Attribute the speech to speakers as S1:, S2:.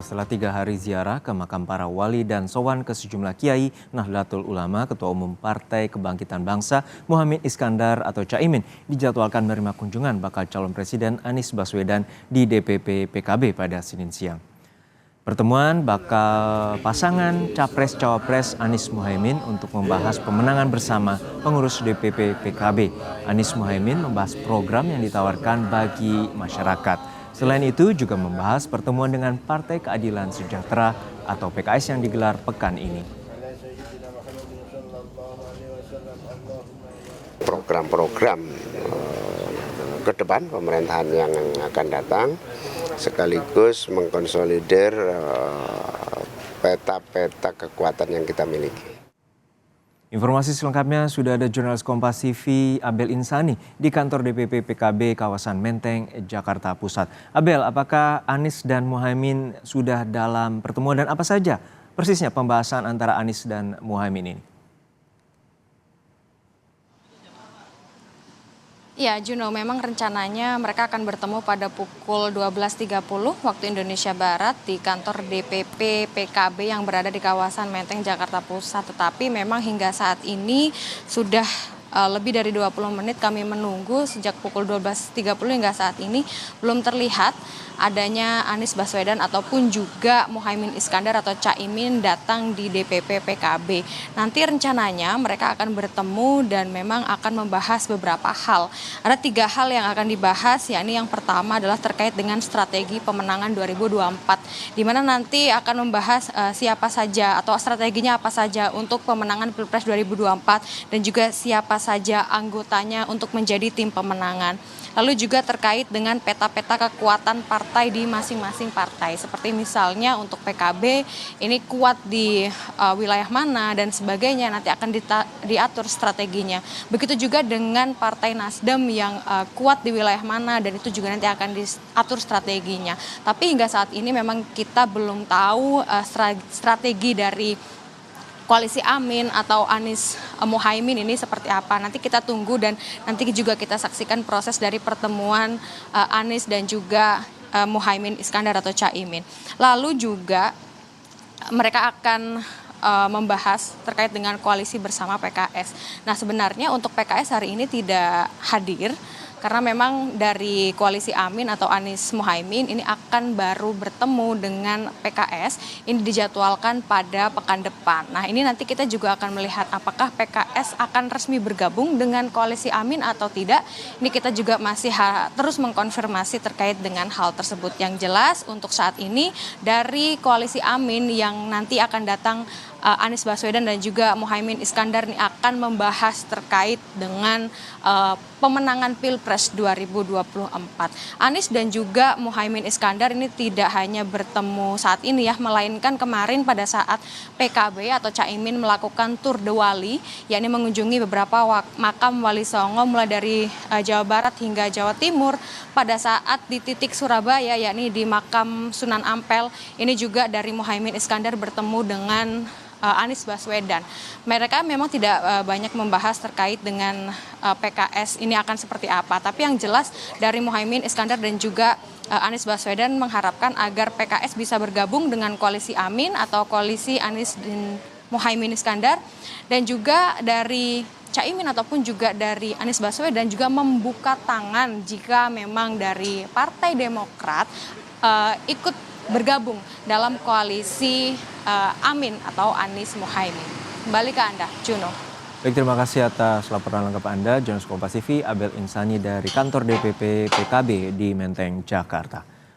S1: setelah 3 hari ziarah ke makam para wali dan sowan ke sejumlah kiai, Nahdlatul Ulama, Ketua Umum Partai Kebangkitan Bangsa, Muhaimin Iskandar atau Caimin, dijadwalkan menerima kunjungan bakal calon Presiden Anies Baswedan di DPP PKB pada Senin siang. Pertemuan bakal pasangan Capres-Cawapres Anies Muhaimin untuk membahas pemenangan bersama pengurus DPP PKB. Anies Muhaimin membahas program yang ditawarkan bagi masyarakat. Selain itu juga membahas pertemuan dengan Partai Keadilan Sejahtera atau PKS yang digelar pekan ini.
S2: Program-program ke depan pemerintahan yang akan datang sekaligus mengkonsolidir peta-peta kekuatan yang kita miliki.
S1: Informasi selengkapnya sudah ada jurnalis Kompas TV Abel Insani di kantor DPP PKB kawasan Menteng, Jakarta Pusat. Abel, apakah Anies dan Muhaimin sudah dalam pertemuan dan apa saja persisnya pembahasan antara Anies dan Muhaimin ini?
S3: Ya, Juno, memang rencananya mereka akan bertemu pada pukul 12.30 waktu Indonesia Barat di kantor DPP PKB yang berada di kawasan Menteng, Jakarta Pusat. Tetapi memang hingga saat ini sudah lebih dari 20 menit kami menunggu sejak pukul 12.30 hingga saat ini belum terlihat adanya Anies Baswedan ataupun juga Muhaimin Iskandar atau Caimin datang di DPP PKB. Nanti rencananya mereka akan bertemu dan memang akan membahas beberapa hal. Ada 3 hal yang akan dibahas, yakni yang pertama adalah terkait dengan strategi pemenangan 2024, di mana nanti akan membahas siapa saja atau strateginya apa saja untuk pemenangan Pilpres 2024 dan juga siapa saja anggotanya untuk menjadi tim pemenangan. Lalu juga terkait dengan peta-peta kekuatan partai di masing-masing partai. Seperti misalnya untuk PKB ini kuat di wilayah mana dan sebagainya, nanti akan diatur strateginya. Begitu juga dengan Partai Nasdem yang kuat di wilayah mana dan itu juga nanti akan diatur strateginya. Tapi hingga saat ini memang kita belum tahu strategi dari Koalisi Amin atau Anies Muhaimin ini seperti apa. Nanti kita tunggu dan nanti juga kita saksikan proses dari pertemuan Anies dan juga Muhaimin Iskandar atau Caimin. Lalu juga mereka akan membahas terkait dengan koalisi bersama PKS. Nah, sebenarnya untuk PKS hari ini tidak hadir karena memang dari koalisi Amin atau Anies Muhaimin ini akan baru bertemu dengan PKS. Ini dijadwalkan pada pekan depan. Nah, ini nanti kita juga akan melihat apakah PKS akan resmi bergabung dengan koalisi Amin atau tidak. Ini kita juga masih terus mengkonfirmasi terkait dengan hal tersebut. Yang jelas untuk saat ini dari koalisi Amin yang nanti akan datang Anies Baswedan dan juga Muhaimin Iskandar ini akan membahas terkait dengan pemenangan Pilpres 2024. Anies dan juga Muhaimin Iskandar ini tidak hanya bertemu saat ini ya, melainkan kemarin pada saat PKB atau Caimin melakukan tur de wali, yakni mengunjungi beberapa makam Wali Songo mulai dari Jawa Barat hingga Jawa Timur. Pada saat di titik Surabaya, yakni di makam Sunan Ampel, ini juga dari Muhaimin Iskandar bertemu dengan Anies Baswedan. Mereka memang tidak banyak membahas terkait dengan PKS ini akan seperti apa. Tapi yang jelas dari Muhaimin Iskandar dan juga Anies Baswedan mengharapkan agar PKS bisa bergabung dengan koalisi Amin atau koalisi Anies dan Muhaimin Iskandar. Dan juga dari Caimin ataupun juga dari Anies Baswedan juga membuka tangan jika memang dari Partai Demokrat ikut bergabung dalam koalisi Amin atau Anies Muhaimin. Kembali ke Anda, Juno.
S1: Baik, terima kasih atas laporan lengkap Anda, jurnalis Kompas TV Abel Insani dari kantor DPP PKB di Menteng, Jakarta.